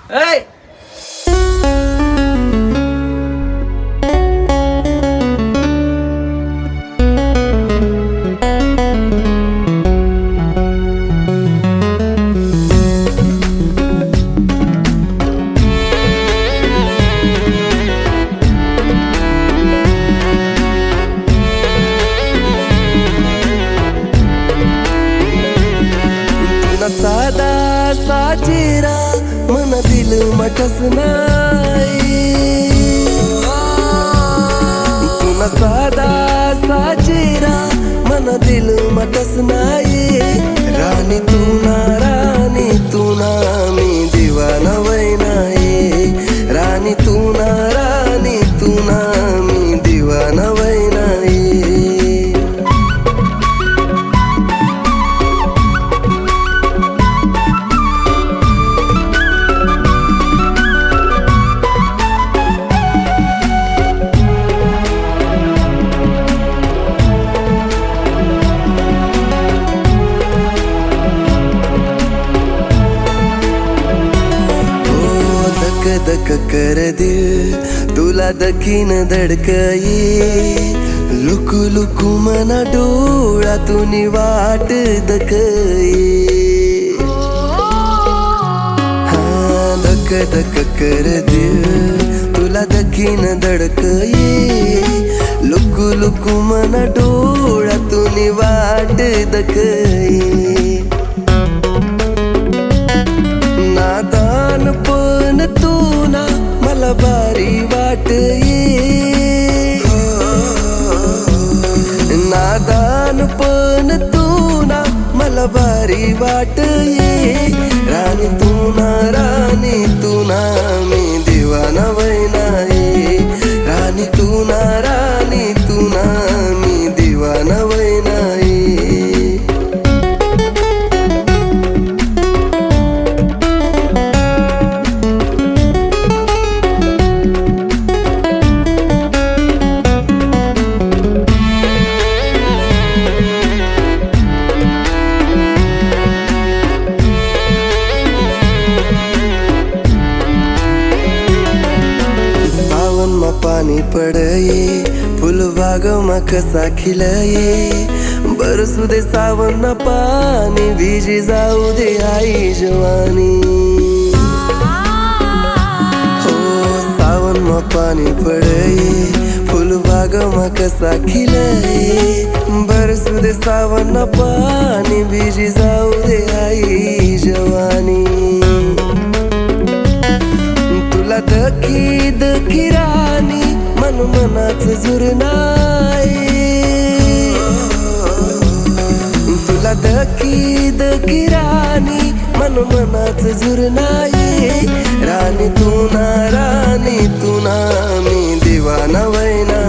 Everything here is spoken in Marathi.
ऐ साधा साचेरा मन दिल मटस नाही तुला साधा साचेरा मन दिल मटस नाही राणी तू ना मी दिवाना वय नाही राणी तू ना मी दिवाना वय नाही दक कर दिल तुला दखीन धडकई लुकू लुकू मना डोळ्यातून वाट दकई दक दक कर दिल तुला दखीन धडकई लुकू लुकू मना डोळ्यातून वाट दकई नादान पण तू ना मला भारी वाटये नादान पण तू ना मला भारी वाटये राणी तू ना मी दिवाना वय नाही राणी तू ना मी दिवाना वय नाही पानी पडये फुलबाग मा कसा खिलये बरसू दे सावन पाणी भिजी जाऊ दे आई जवानी हो सावन मा पानी पडये फुलबाग मा कसा खिलये बरसू दे सावन पाणी भिजी जाऊ दे आई जवानी तुला दखी दखी राणी मन मनाच झुर नाही तुला दखी दखी राणी मन मनाच झुर नाही राणी तू ना मी दिवाना वय नाही